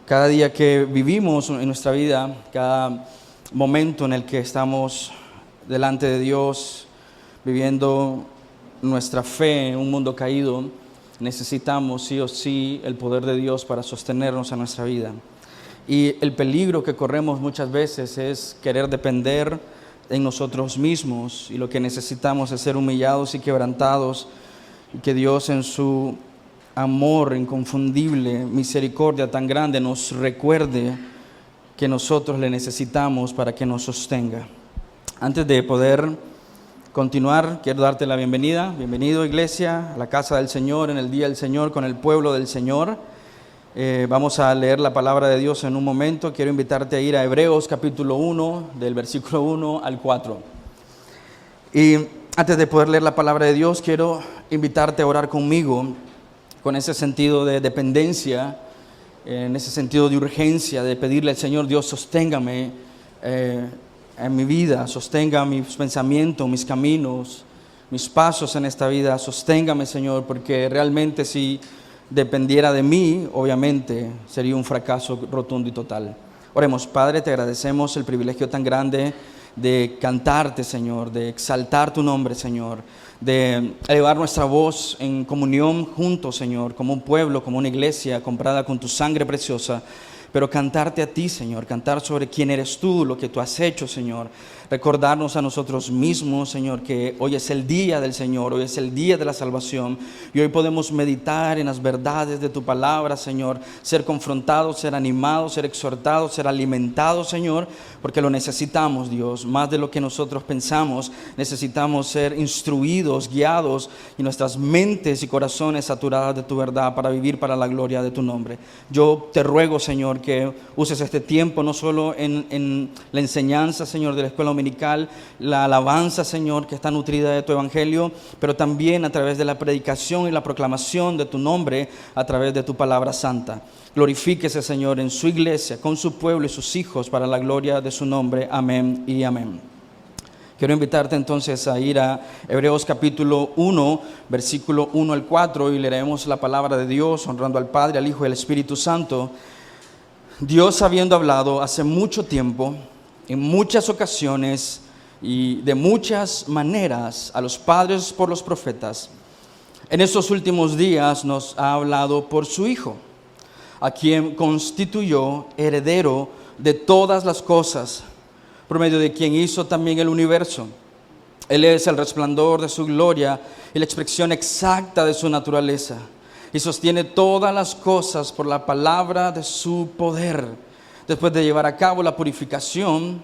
Cada día que vivimos en nuestra vida, cada momento en el que estamos delante de Dios, viviendo nuestra fe en un mundo caído, necesitamos sí o sí el poder de Dios para sostenernos en nuestra vida. Y el peligro que corremos muchas veces es querer depender en nosotros mismos, y lo que necesitamos es ser humillados y quebrantados, y que Dios en su amor inconfundible, misericordia tan grande, nos recuerde que nosotros le necesitamos para que nos sostenga. Antes de poder continuar, quiero darte la bienvenida. Bienvenido, iglesia, a la casa del Señor, en el día del Señor, con el pueblo del Señor. Vamos a leer la palabra de Dios en un momento. Quiero invitarte a ir a Hebreos capítulo 1, del versículo 1 al 4. Y antes de poder leer la palabra de Dios, quiero invitarte a orar conmigo, con ese sentido de dependencia, en ese sentido de urgencia, de pedirle al Señor: Dios, sosténgame en mi vida, sostenga mis pensamientos, mis caminos, mis pasos en esta vida. Sosténgame, Señor, porque realmente si dependiera de mí, obviamente sería un fracaso rotundo y total. Oremos. Padre, te agradecemos el privilegio tan grande de cantarte, Señor, de exaltar tu nombre, Señor, de elevar nuestra voz en comunión juntos, Señor, como un pueblo, como una iglesia comprada con tu sangre preciosa. Pero cantarte a ti, Señor, cantar sobre quién eres tú, lo que tú has hecho, Señor. Recordarnos a nosotros mismos, Señor, que hoy es el día del Señor, hoy es el día de la salvación. Y hoy podemos meditar en las verdades de tu palabra, Señor. Ser confrontados, ser animados, ser exhortados, ser alimentados, Señor. Porque lo necesitamos, Dios, más de lo que nosotros pensamos. Necesitamos ser instruidos, guiados, y nuestras mentes y corazones saturadas de tu verdad para vivir para la gloria de tu nombre. Yo te ruego, Señor, que uses este tiempo no solo en la enseñanza, Señor, de la escuela dominical, la alabanza, Señor, que está nutrida de tu evangelio, pero también a través de la predicación y la proclamación de tu nombre, a través de tu palabra santa. Glorifíquese, Señor, en su iglesia, con su pueblo y sus hijos, para la gloria de su nombre. Amén y amén. Quiero invitarte entonces a ir a Hebreos capítulo 1, versículo 1 al 4, y leeremos la palabra de Dios, honrando al Padre, al Hijo y al Espíritu Santo. Dios, habiendo hablado hace mucho tiempo, en muchas ocasiones y de muchas maneras a los padres por los profetas, en estos últimos días nos ha hablado por su Hijo, a quien constituyó heredero de todas las cosas, por medio de quien hizo también el universo. Él es el resplandor de su gloria y la expresión exacta de su naturaleza, y sostiene todas las cosas por la palabra de su poder. Después de llevar a cabo la purificación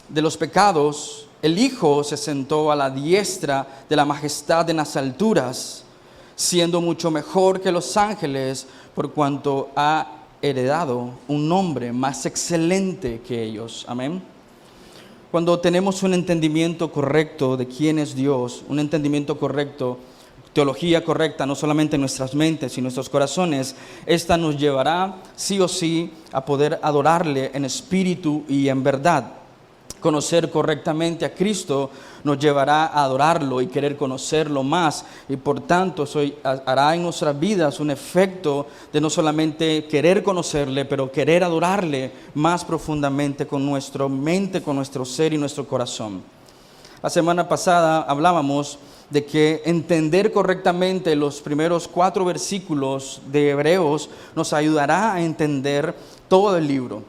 de los pecados, el Hijo se sentó a la diestra de la majestad en las alturas, siendo mucho mejor que los ángeles, por cuanto ha heredado un nombre más excelente que ellos. Amén. Cuando tenemos un entendimiento correcto de quién es Dios, un entendimiento correcto, teología correcta, no solamente en nuestras mentes y nuestros corazones, esta nos llevará sí o sí a poder adorarle en espíritu y en verdad. Conocer correctamente a Cristo nos llevará a adorarlo y querer conocerlo más, y por tanto hará en nuestras vidas un efecto de no solamente querer conocerle, pero querer adorarle más profundamente con nuestra mente, con nuestro ser y nuestro corazón. La semana pasada hablábamos de que entender correctamente los primeros 4 versículos de Hebreos nos ayudará a entender todo el libro.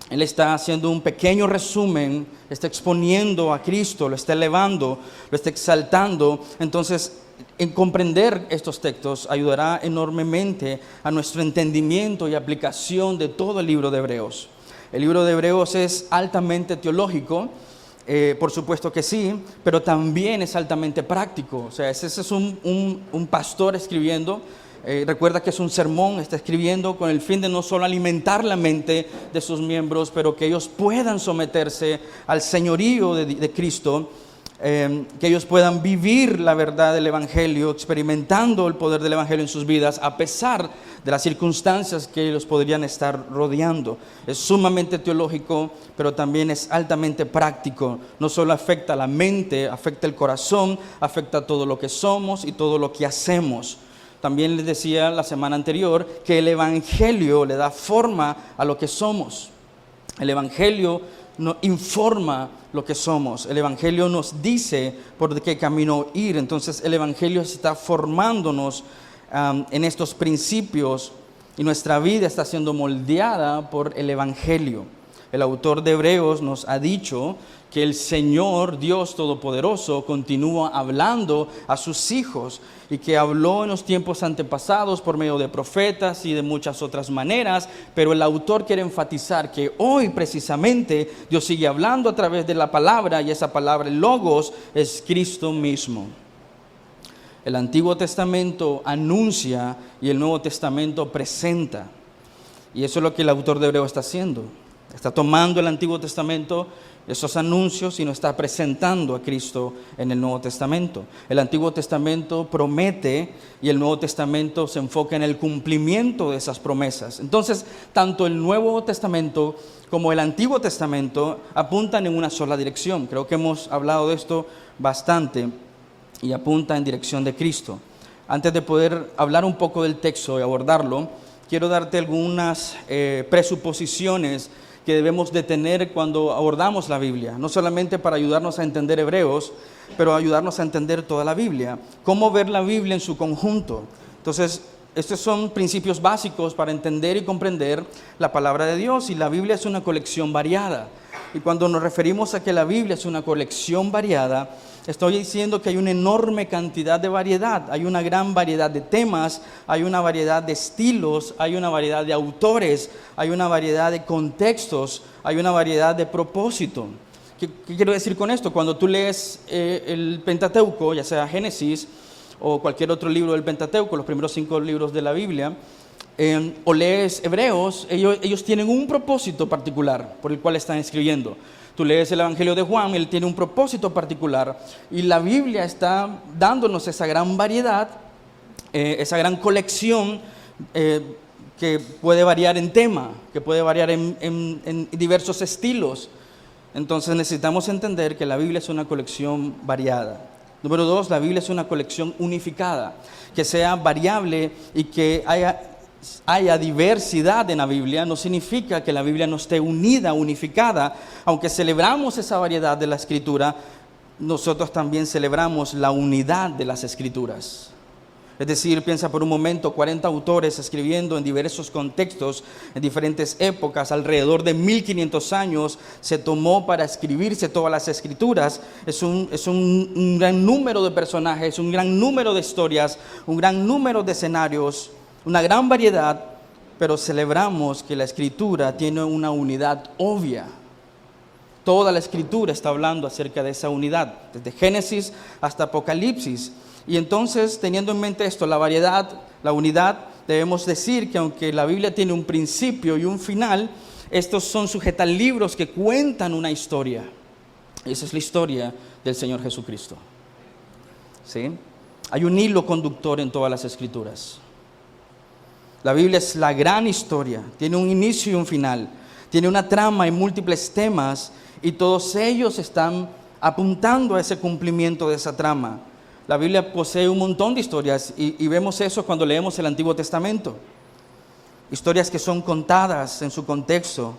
Él está haciendo un pequeño resumen, está exponiendo a Cristo, lo está elevando, lo está exaltando. Entonces, en comprender estos textos ayudará enormemente a nuestro entendimiento y aplicación de todo el libro de Hebreos. El libro de Hebreos es altamente teológico. Por supuesto que sí, pero también es altamente práctico. O sea, ese es un pastor escribiendo. Recuerda que es un sermón, está escribiendo con el fin de no solo alimentar la mente de sus miembros, pero que ellos puedan someterse al señorío de Cristo, que ellos puedan vivir la verdad del Evangelio, experimentando el poder del Evangelio en sus vidas, a pesar de las circunstancias que ellos podrían estar rodeando. Es sumamente teológico, pero también es altamente práctico. No solo afecta la mente, afecta el corazón, afecta todo lo que somos y todo lo que hacemos. También les decía la semana anterior que el Evangelio le da forma a lo que somos. El Evangelio nos informa lo que somos. El Evangelio nos dice por qué camino ir. Entonces el Evangelio está formándonos en estos principios y nuestra vida está siendo moldeada por el Evangelio. El autor de Hebreos nos ha dicho que el Señor, Dios Todopoderoso, continúa hablando a sus hijos y que habló en los tiempos antepasados por medio de profetas y de muchas otras maneras, pero el autor quiere enfatizar que hoy precisamente Dios sigue hablando a través de la palabra, y esa palabra, el Logos, es Cristo mismo. El Antiguo Testamento anuncia y el Nuevo Testamento presenta, y eso es lo que el autor de Hebreos está haciendo. Está tomando el Antiguo Testamento, esos anuncios, y nos está presentando a Cristo en el Nuevo Testamento. El Antiguo Testamento promete y el Nuevo Testamento se enfoca en el cumplimiento de esas promesas. Entonces, tanto el Nuevo Testamento como el Antiguo Testamento apuntan en una sola dirección. Creo que hemos hablado de esto bastante y apunta en dirección de Cristo. Antes de poder hablar un poco del texto y abordarlo, quiero darte algunas presuposiciones que debemos de tener cuando abordamos la Biblia, no solamente para ayudarnos a entender Hebreos, pero ayudarnos a entender toda la Biblia. Cómo ver la Biblia en su conjunto. Entonces, estos son principios básicos para entender y comprender la palabra de Dios, y la Biblia es una colección variada. Y cuando nos referimos a que la Biblia es una colección variada, estoy diciendo que hay una enorme cantidad de variedad, hay una gran variedad de temas, hay una variedad de estilos, hay una variedad de autores, hay una variedad de contextos, hay una variedad de propósito. ¿Qué quiero decir con esto? Cuando tú lees el Pentateuco, ya sea Génesis o cualquier otro libro del Pentateuco, los primeros 5 libros de la Biblia, o lees Hebreos, ellos tienen un propósito particular por el cual están escribiendo. Tú lees el Evangelio de Juan, él tiene un propósito particular, y la Biblia está dándonos esa gran variedad, esa gran colección que puede variar en tema, que puede variar en diversos estilos. Entonces necesitamos entender que la Biblia es una colección variada. Número 2, la Biblia es una colección unificada, que sea variable y que haya diversidad en la Biblia no significa que la Biblia no esté unida, unificada. Aunque celebramos esa variedad de la Escritura, nosotros también celebramos la unidad de las Escrituras. Es decir, piensa por un momento, 40 autores escribiendo en diversos contextos, en diferentes épocas, alrededor de 1500 años se tomó para escribirse todas las Escrituras. Es un gran número de personajes, un gran número de historias, un gran número de escenarios, una gran variedad, pero celebramos que la Escritura tiene una unidad obvia. Toda la Escritura está hablando acerca de esa unidad, desde Génesis hasta Apocalipsis. Y entonces, teniendo en mente esto, la variedad, la unidad, debemos decir que aunque la Biblia tiene un principio y un final, estos son sujetalibros que cuentan una historia. Esa es la historia del Señor Jesucristo. ¿Sí? Hay un hilo conductor en todas las Escrituras. La Biblia es la gran historia, tiene un inicio y un final, tiene una trama y múltiples temas, y todos ellos están apuntando a ese cumplimiento de esa trama. La Biblia posee un montón de historias y vemos eso cuando leemos el Antiguo Testamento. Historias que son contadas en su contexto,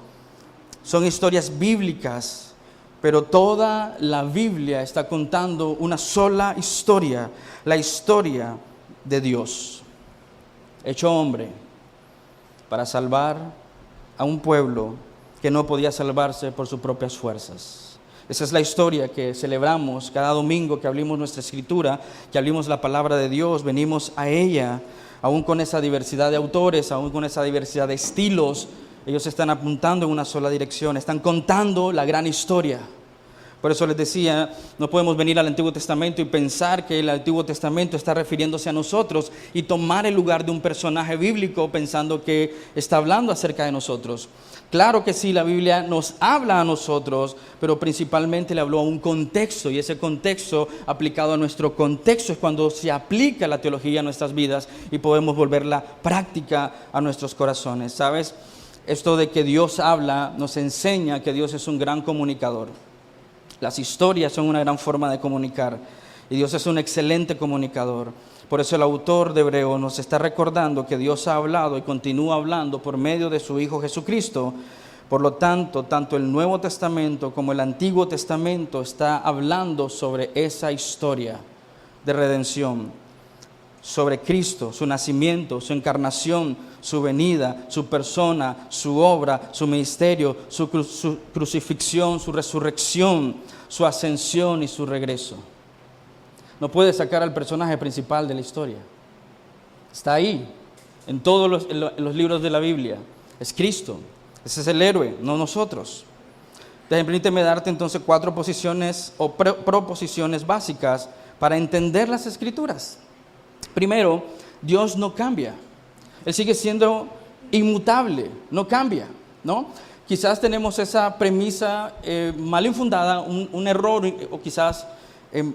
son historias bíblicas, pero toda la Biblia está contando una sola historia, la historia de Dios, hecho hombre, para salvar a un pueblo que no podía salvarse por sus propias fuerzas. Esa es la historia que celebramos cada domingo que abrimos nuestra Escritura, que abrimos la palabra de Dios, venimos a ella, aún con esa diversidad de autores, aún con esa diversidad de estilos. Ellos están apuntando en una sola dirección, están contando la gran historia. Por eso les decía, no podemos venir al Antiguo Testamento y pensar que el Antiguo Testamento está refiriéndose a nosotros y tomar el lugar de un personaje bíblico pensando que está hablando acerca de nosotros. Claro que sí, la Biblia nos habla a nosotros, pero principalmente le habló a un contexto, y ese contexto aplicado a nuestro contexto es cuando se aplica la teología a nuestras vidas y podemos volverla práctica a nuestros corazones. ¿Sabes? Esto de que Dios habla nos enseña que Dios es un gran comunicador. Las historias son una gran forma de comunicar. Y Dios es un excelente comunicador. Por eso el autor de Hebreos nos está recordando que Dios ha hablado y continúa hablando por medio de su Hijo Jesucristo. Por lo tanto, tanto el Nuevo Testamento como el Antiguo Testamento está hablando sobre esa historia de redención, sobre Cristo, su nacimiento, su encarnación, su venida, su persona, su obra, su ministerio, su crucifixión, su resurrección, su ascensión y su regreso. No puedes sacar al personaje principal de la historia. Está ahí, en todos los libros de la Biblia. Es Cristo. Ese es el héroe, no nosotros. Permíteme darte entonces 4 posiciones o proposiciones básicas para entender las Escrituras. Primero, Dios no cambia. Él sigue siendo inmutable, no cambia, ¿no? Quizás tenemos esa premisa mal infundada, un error o quizás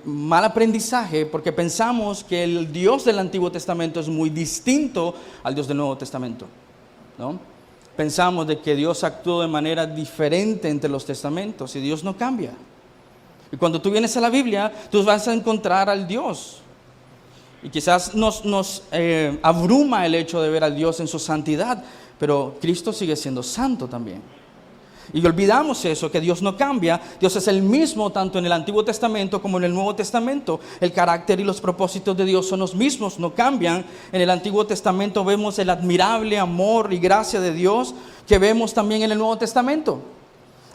mal aprendizaje, porque pensamos que el Dios del Antiguo Testamento es muy distinto al Dios del Nuevo Testamento, ¿no? Pensamos de que Dios actuó de manera diferente entre los testamentos y Dios no cambia. Y cuando tú vienes a la Biblia, tú vas a encontrar al Dios. Y quizás nos abruma el hecho de ver al Dios en su santidad, pero Cristo sigue siendo santo también. Y olvidamos eso, que Dios no cambia. Dios es el mismo tanto en el Antiguo Testamento como en el Nuevo Testamento. El carácter y los propósitos de Dios son los mismos, no cambian. En el Antiguo Testamento vemos el admirable amor y gracia de Dios que vemos también en el Nuevo Testamento.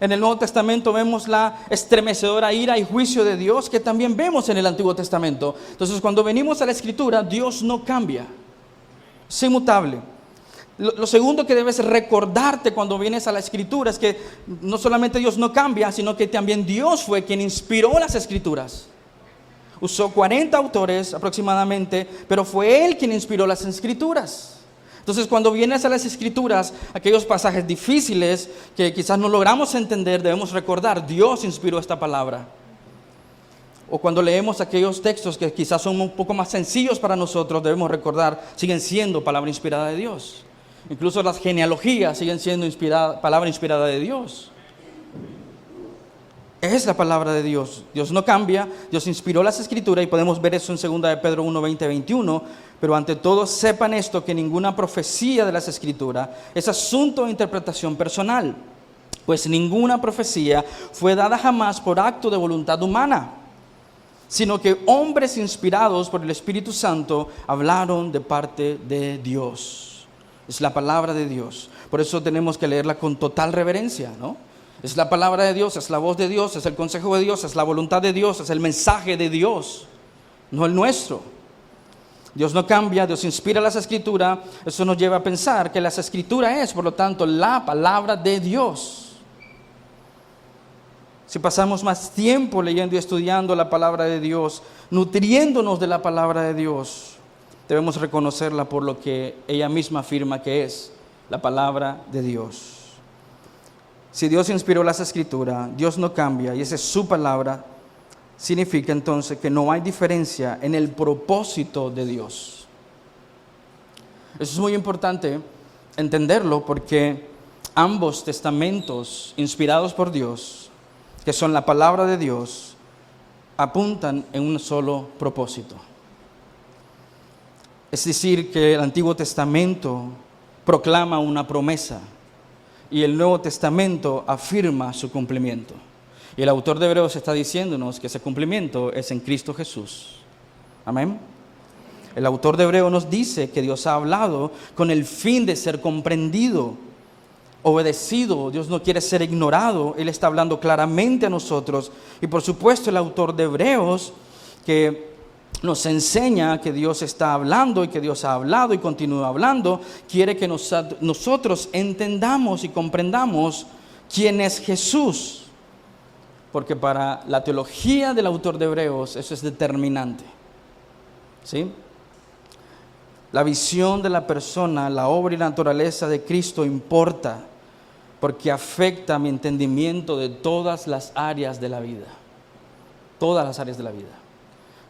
En el Nuevo Testamento vemos la estremecedora ira y juicio de Dios que también vemos en el Antiguo Testamento. Entonces, cuando venimos a la Escritura, Dios no cambia. Es inmutable. Lo segundo que debes recordarte cuando vienes a la Escritura es que no solamente Dios no cambia, sino que también Dios fue quien inspiró las Escrituras. Usó 40 autores aproximadamente, pero fue Él quien inspiró las Escrituras. Entonces, cuando vienes a las Escrituras, aquellos pasajes difíciles que quizás no logramos entender, debemos recordar, Dios inspiró esta palabra. O cuando leemos aquellos textos que quizás son un poco más sencillos para nosotros, debemos recordar, siguen siendo palabra inspirada de Dios. Incluso las genealogías siguen siendo palabra inspirada de Dios. Es la palabra de Dios. Dios no cambia, Dios inspiró las Escrituras y podemos ver eso en 2 de Pedro 1, 20, 21. Pero ante todo sepan esto, que ninguna profecía de las Escrituras es asunto de interpretación personal, pues ninguna profecía fue dada jamás por acto de voluntad humana, sino que hombres inspirados por el Espíritu Santo hablaron de parte de Dios. Es la palabra de Dios. Por eso tenemos que leerla con total reverencia, ¿no? Es la palabra de Dios, es la voz de Dios, es el consejo de Dios, es la voluntad de Dios, es el mensaje de Dios, no el nuestro. Dios no cambia, Dios inspira las Escrituras. Eso nos lleva a pensar que las Escrituras es, por lo tanto, la palabra de Dios. Si pasamos más tiempo leyendo y estudiando la palabra de Dios, nutriéndonos de la palabra de Dios, debemos reconocerla por lo que ella misma afirma que es la palabra de Dios. Si Dios inspiró las Escrituras, Dios no cambia y esa es su palabra, significa entonces que no hay diferencia en el propósito de Dios. Eso es muy importante entenderlo porque ambos testamentos inspirados por Dios, que son la palabra de Dios, apuntan en un solo propósito. Es decir, que el Antiguo Testamento proclama una promesa y el Nuevo Testamento afirma su cumplimiento. Y el autor de Hebreos está diciéndonos que ese cumplimiento es en Cristo Jesús. Amén. El autor de Hebreos nos dice que Dios ha hablado con el fin de ser comprendido, obedecido. Dios no quiere ser ignorado. Él está hablando claramente a nosotros. Y por supuesto el autor de Hebreos, que nos enseña que Dios está hablando y que Dios ha hablado y continúa hablando, quiere que nosotros entendamos y comprendamos quién es Jesús. Porque para la teología del autor de Hebreos eso es determinante. ¿Sí? La visión de la persona, la obra y la naturaleza de Cristo importa porque afecta mi entendimiento de todas las áreas de la vida. Todas las áreas de la vida.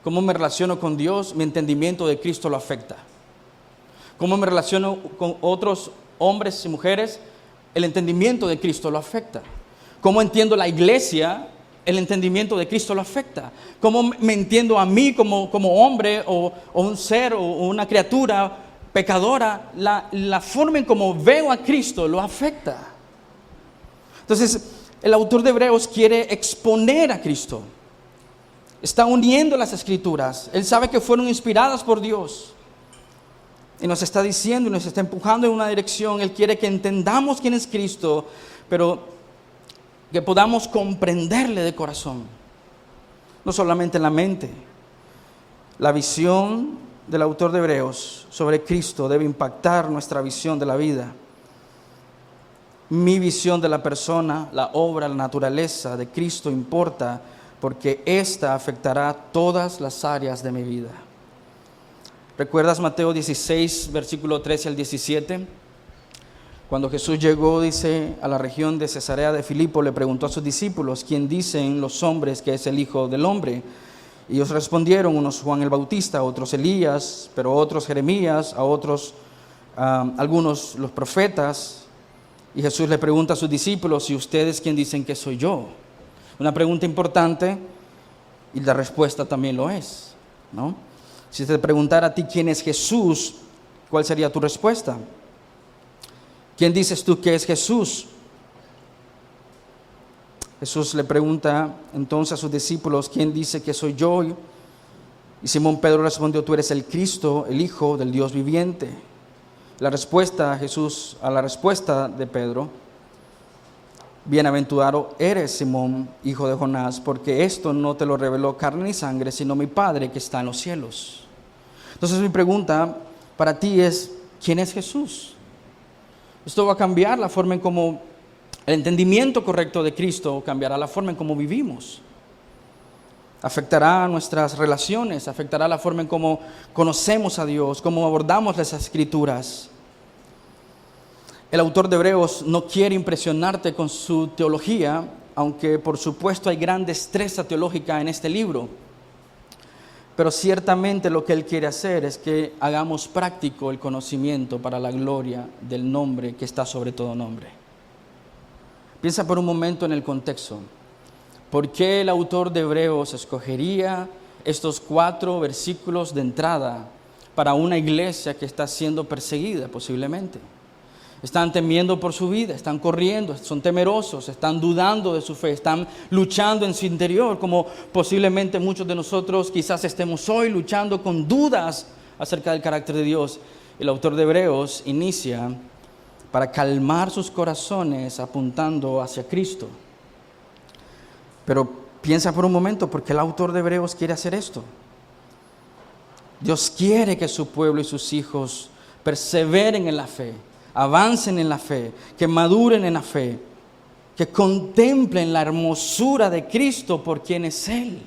Cómo me relaciono con Dios, mi entendimiento de Cristo lo afecta. Cómo me relaciono con otros hombres y mujeres, el entendimiento de Cristo lo afecta. Cómo entiendo la iglesia, el entendimiento de Cristo lo afecta. Cómo me entiendo a mí como hombre o un ser o una criatura pecadora, la forma en cómo veo a Cristo lo afecta. Entonces, el autor de Hebreos quiere exponer a Cristo. Está uniendo las Escrituras. Él sabe que fueron inspiradas por Dios. Y nos está diciendo y nos está empujando en una dirección. Él quiere que entendamos quién es Cristo, pero que podamos comprenderle de corazón. No solamente en la mente. La visión del autor de Hebreos sobre Cristo debe impactar nuestra visión de la vida. Mi visión de la persona, la obra, la naturaleza de Cristo importa porque ésta afectará todas las áreas de mi vida. ¿Recuerdas Mateo 16, versículo 13 al 17? Cuando Jesús llegó, dice, a la región de Cesarea de Filipo, le preguntó a sus discípulos, ¿quién dicen los hombres que es el Hijo del Hombre? Y ellos respondieron, unos Juan el Bautista, otros Elías, pero otros Jeremías, a otros algunos los profetas. Y Jesús le pregunta a sus discípulos, ¿y ustedes quién dicen que soy yo? Una pregunta importante y la respuesta también lo es, ¿no? Si te preguntara a ti quién es Jesús, ¿cuál sería tu respuesta? ¿Quién dices tú que es Jesús? Jesús le pregunta entonces a sus discípulos, ¿quién dice que soy yo? Y Simón Pedro respondió, tú eres el Cristo, el Hijo del Dios viviente. La respuesta a la respuesta de Pedro, bienaventurado eres Simón, hijo de Jonás, porque esto no te lo reveló carne ni sangre, sino mi Padre que está en los cielos. Entonces mi pregunta para ti es, ¿quién es Jesús? Esto va a cambiar la forma en cómo el entendimiento correcto de Cristo cambiará la forma en cómo vivimos. Afectará nuestras relaciones, afectará la forma en cómo conocemos a Dios, cómo abordamos las Escrituras. El autor de Hebreos no quiere impresionarte con su teología, aunque por supuesto hay gran destreza teológica en este libro. Pero ciertamente lo que él quiere hacer es que hagamos práctico el conocimiento para la gloria del nombre que está sobre todo nombre. Piensa por un momento en el contexto. ¿Por qué el autor de Hebreos escogería estos 4 versículos de entrada para una iglesia que está siendo perseguida posiblemente? Están temiendo por su vida, están corriendo, son temerosos, están dudando de su fe, están luchando en su interior, como posiblemente muchos de nosotros quizás estemos hoy luchando con dudas acerca del carácter de Dios. El autor de Hebreos inicia para calmar sus corazones apuntando hacia Cristo. Pero piensa por un momento, ¿por qué el autor de Hebreos quiere hacer esto? Dios quiere que su pueblo y sus hijos perseveren en la fe, avancen en la fe, que maduren en la fe, que contemplen la hermosura de Cristo por quien es Él.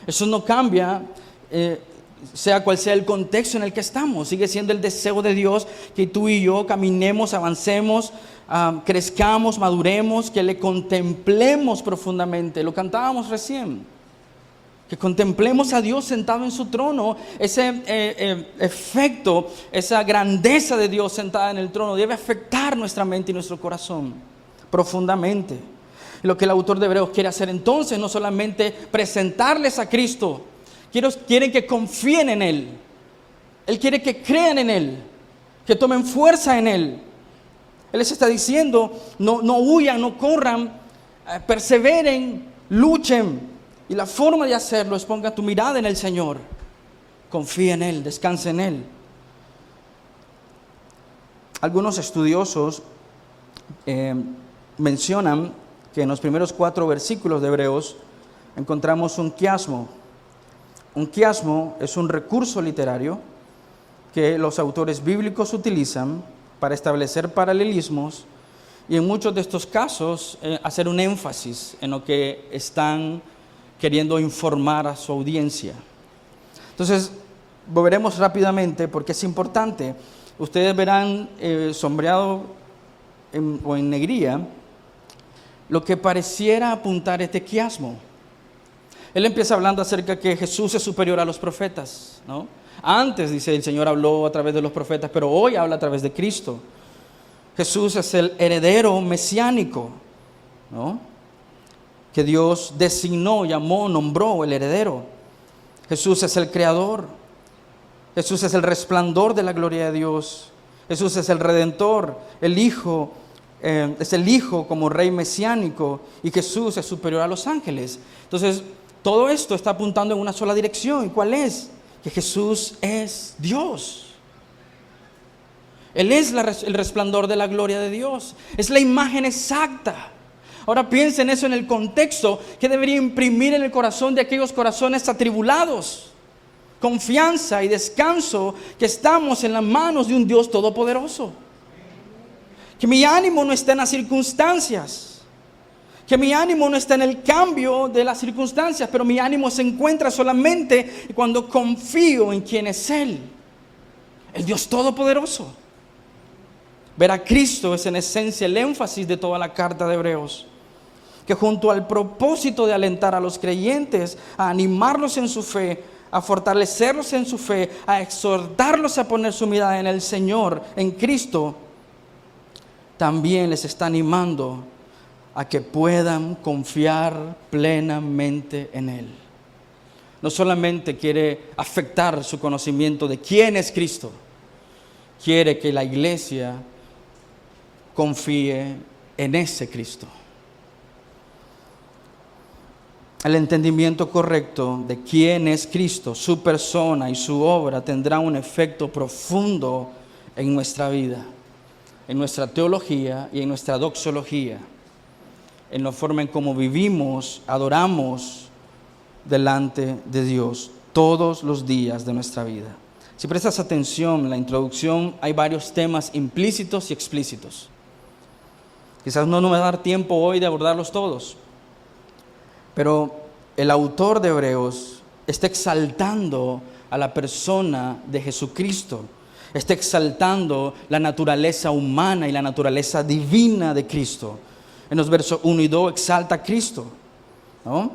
Eso no cambia, sea cual sea el contexto en el que estamos. Sigue siendo el deseo de Dios que tú y yo caminemos, avancemos, crezcamos, maduremos, que le contemplemos profundamente. Lo cantábamos recién. Que contemplemos a Dios sentado en su trono. Ese efecto, esa grandeza de Dios sentada en el trono debe afectar nuestra mente y nuestro corazón profundamente. Y lo que el autor de Hebreos quiere hacer entonces, no solamente presentarles a Cristo, quiere que confíen en Él. Él quiere que crean en Él, que tomen fuerza en Él. Él les está diciendo, no huyan, no corran, perseveren, luchen. Y la forma de hacerlo es ponga tu mirada en el Señor. Confía en Él, descansa en Él. Algunos estudiosos mencionan que en los primeros 4 versículos de Hebreos encontramos un quiasmo. Un quiasmo es un recurso literario que los autores bíblicos utilizan para establecer paralelismos y en muchos de estos casos hacer un énfasis en lo que están queriendo informar a su audiencia. Entonces, volveremos rápidamente porque es importante. Ustedes verán sombreado o en negría lo que pareciera apuntar este quiasmo. Él empieza hablando acerca de que Jesús es superior a los profetas, ¿no? Antes, dice, el Señor habló a través de los profetas, pero hoy habla a través de Cristo. Jesús es el heredero mesiánico, ¿no? que Dios designó, llamó, nombró el heredero. Jesús es el creador. Jesús es el resplandor de la gloria de Dios. Jesús es el redentor, el Hijo, es el Hijo como rey mesiánico, y Jesús es superior a los ángeles. Entonces, todo esto está apuntando en una sola dirección. ¿Y cuál es? Que Jesús es Dios. Él es el resplandor de la gloria de Dios. Es la imagen exacta. Ahora piensen eso en el contexto que debería imprimir en el corazón de aquellos corazones atribulados. Confianza y descanso que estamos en las manos de un Dios todopoderoso. Que mi ánimo no está en las circunstancias. Que mi ánimo no está en el cambio de las circunstancias, pero mi ánimo se encuentra solamente cuando confío en quién es Él, el Dios todopoderoso. Ver a Cristo es en esencia el énfasis de toda la carta de Hebreos, que junto al propósito de alentar a los creyentes, a animarlos en su fe, a fortalecerlos en su fe, a exhortarlos a poner su mirada en el Señor, en Cristo, también les está animando a que puedan confiar plenamente en Él. No solamente quiere afectar su conocimiento de quién es Cristo, quiere que la iglesia confíe en ese Cristo. El entendimiento correcto de quién es Cristo, su persona y su obra tendrá un efecto profundo en nuestra vida, en nuestra teología y en nuestra doxología, en la forma en cómo vivimos, adoramos delante de Dios todos los días de nuestra vida. Si prestas atención en la introducción, hay varios temas implícitos y explícitos. Quizás no me va a dar tiempo hoy de abordarlos todos, pero el autor de Hebreos está exaltando a la persona de Jesucristo, está exaltando la naturaleza humana y la naturaleza divina de Cristo. En los versos 1 y 2 exalta a Cristo, ¿no?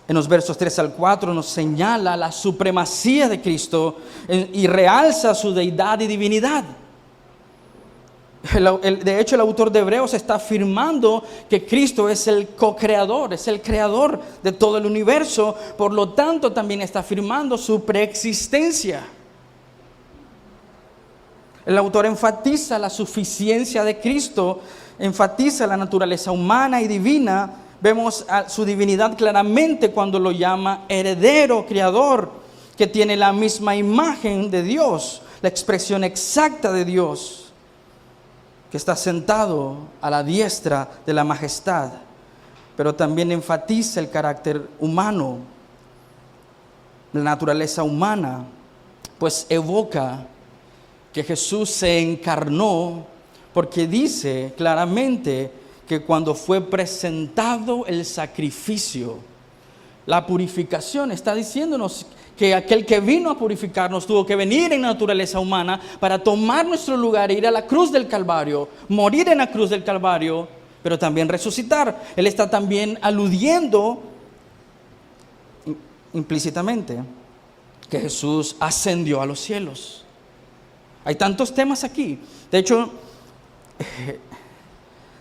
En los versos 3 al 4 nos señala la supremacía de Cristo y realza su deidad y divinidad. De hecho, el autor de Hebreos está afirmando que Cristo es el co-creador, es el creador de todo el universo. Por lo tanto, también está afirmando su preexistencia. El autor enfatiza la suficiencia de Cristo, enfatiza la naturaleza humana y divina. Vemos a su divinidad claramente cuando lo llama heredero, creador, que tiene la misma imagen de Dios, la expresión exacta de Dios, que está sentado a la diestra de la majestad. Pero también enfatiza el carácter humano, la naturaleza humana, pues evoca que Jesús se encarnó, porque dice claramente que cuando fue presentado el sacrificio, la purificación, está diciéndonos que aquel que vino a purificarnos tuvo que venir en naturaleza humana para tomar nuestro lugar e ir a la cruz del Calvario, morir en la cruz del Calvario, pero también resucitar. Él está también aludiendo implícitamente que Jesús ascendió a los cielos. Hay tantos temas aquí. De hecho,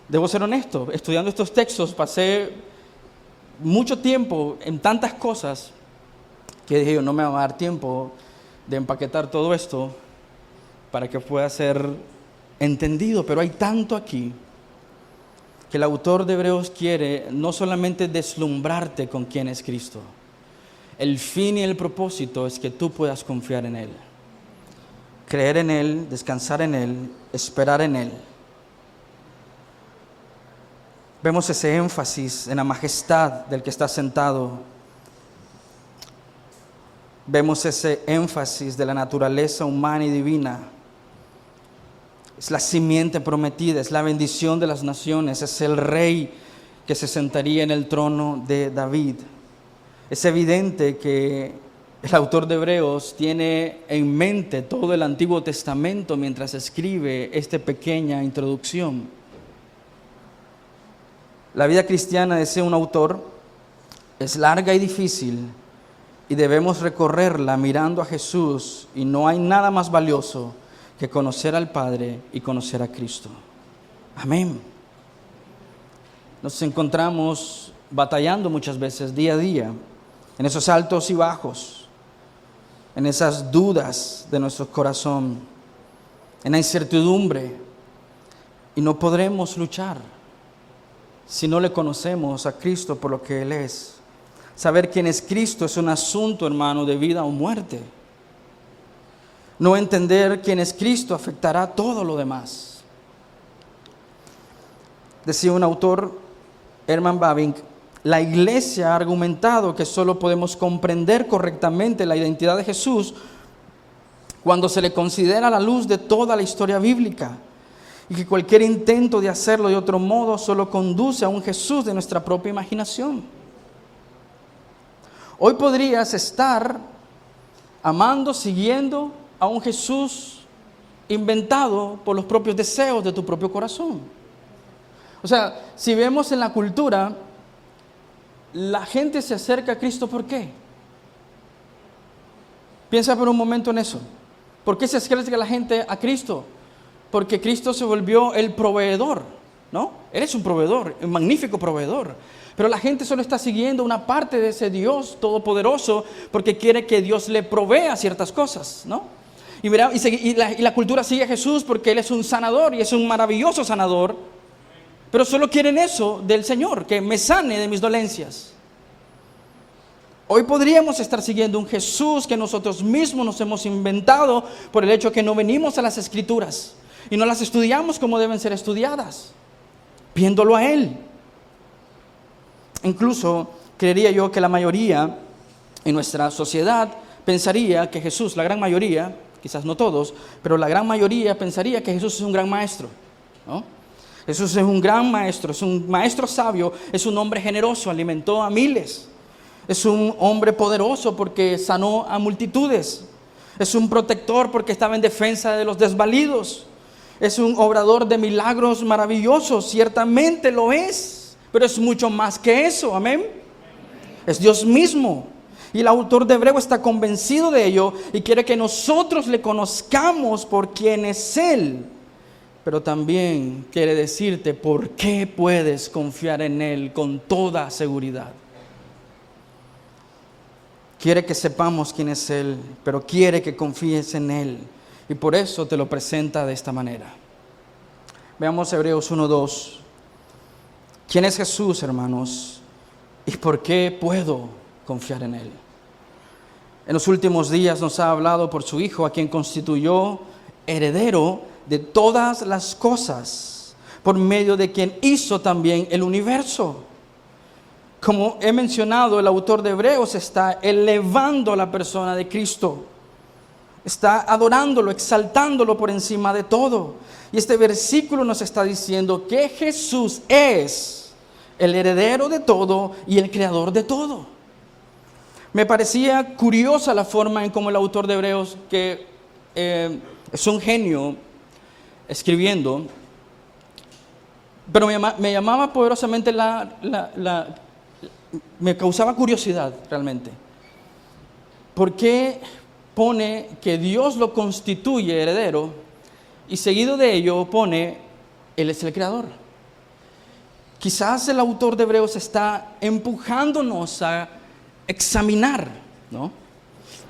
debo ser honesto, estudiando estos textos pasé mucho tiempo en tantas cosas que dije yo, no me va a dar tiempo de empaquetar todo esto para que pueda ser entendido. Pero hay tanto aquí que el autor de Hebreos quiere no solamente deslumbrarte con quién es Cristo. El fin y el propósito es que tú puedas confiar en Él, creer en Él, descansar en Él, esperar en Él. Vemos ese énfasis en la majestad del que está sentado. Vemos ese énfasis de la naturaleza humana y divina. Es la simiente prometida, es la bendición de las naciones, es el rey que se sentaría en el trono de David. Es evidente que el autor de Hebreos tiene en mente todo el Antiguo Testamento mientras escribe esta pequeña introducción. La vida cristiana, decía un autor, es larga y difícil y debemos recorrerla mirando a Jesús, y no hay nada más valioso que conocer al Padre y conocer a Cristo. Amén. Nos encontramos batallando muchas veces día a día, en esos altos y bajos, en esas dudas de nuestro corazón, en la incertidumbre, y no podremos luchar si no le conocemos a Cristo por lo que Él es. Saber quién es Cristo es un asunto, hermano, de vida o muerte. No entender quién es Cristo afectará todo lo demás. Decía un autor, Herman Bavinck, la iglesia ha argumentado que solo podemos comprender correctamente la identidad de Jesús cuando se le considera a la luz de toda la historia bíblica, y que cualquier intento de hacerlo de otro modo solo conduce a un Jesús de nuestra propia imaginación. Hoy podrías estar amando, siguiendo a un Jesús inventado por los propios deseos de tu propio corazón. O sea, si vemos en la cultura, la gente se acerca a Cristo, ¿por qué? Piensa por un momento en eso. ¿Por qué se acerca la gente a Cristo? Porque Cristo se volvió el proveedor, ¿no? Él es un proveedor, un magnífico proveedor. Pero la gente solo está siguiendo una parte de ese Dios todopoderoso porque quiere que Dios le provea ciertas cosas, ¿no? Y la cultura sigue a Jesús porque Él es un sanador y es un maravilloso sanador. Pero solo quieren eso del Señor, que me sane de mis dolencias. Hoy podríamos estar siguiendo un Jesús que nosotros mismos nos hemos inventado por el hecho que no venimos a las Escrituras y no las estudiamos como deben ser estudiadas, viéndolo a Él. Incluso creería yo que la mayoría en nuestra sociedad pensaría que Jesús, la gran mayoría, quizás no todos, pero la gran mayoría pensaría que Jesús es un gran maestro, ¿no? Jesús es un gran maestro, es un maestro sabio, es un hombre generoso, alimentó a miles. Es un hombre poderoso porque sanó a multitudes. Es un protector porque estaba en defensa de los desvalidos. Es un obrador de milagros maravillosos, ciertamente lo es, pero es mucho más que eso, amén. Es Dios mismo. Y el autor de Hebreo está convencido de ello y quiere que nosotros le conozcamos por quién es Él. Pero también quiere decirte por qué puedes confiar en Él con toda seguridad. Quiere que sepamos quién es Él, pero quiere que confíes en Él. Y por eso te lo presenta de esta manera. Veamos Hebreos 1:2. ¿Quién es Jesús, hermanos? ¿Y por qué puedo confiar en Él? En los últimos días nos ha hablado por su Hijo, a quien constituyó heredero de todas las cosas, por medio de quien hizo también el universo. Como he mencionado, el autor de Hebreos está elevando a la persona de Cristo, está adorándolo, exaltándolo por encima de todo. Y este versículo nos está diciendo que Jesús es el heredero de todo y el creador de todo. Me parecía curiosa la forma en cómo el autor de Hebreos, que es un genio escribiendo, pero me llamaba poderosamente me causaba curiosidad realmente. ¿Por qué pone que Dios lo constituye heredero y seguido de ello pone Él es el creador? Quizás el autor de Hebreos está empujándonos a examinar, ¿no?,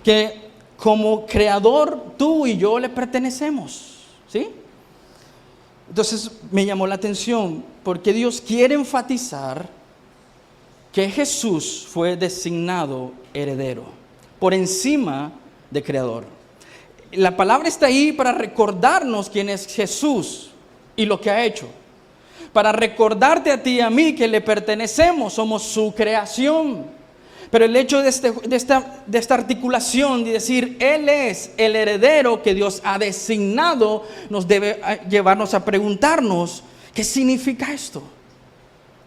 que como creador tú y yo le pertenecemos, ¿sí? Entonces me llamó la atención porque Dios quiere enfatizar que Jesús fue designado heredero por encima de creador. La palabra está ahí para recordarnos quién es Jesús y lo que ha hecho. Para recordarte a ti y a mí que le pertenecemos, somos su creación. Pero el hecho de esta articulación de decir Él es el heredero que Dios ha designado nos debe llevarnos a preguntarnos ¿qué significa esto?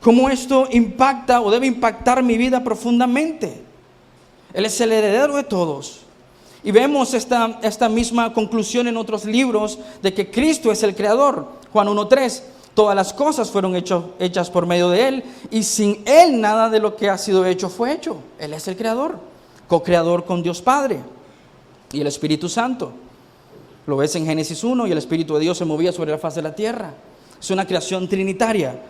¿Cómo esto impacta o debe impactar mi vida profundamente? Él es el heredero de todos. Y vemos esta misma conclusión en otros libros de que Cristo es el creador. Juan 1:3. Todas las cosas fueron hechas por medio de Él, y sin Él nada de lo que ha sido hecho fue hecho. Él es el creador, co-creador con Dios Padre y el Espíritu Santo. Lo ves en Génesis 1, y el Espíritu de Dios se movía sobre la faz de la tierra. Es una creación trinitaria.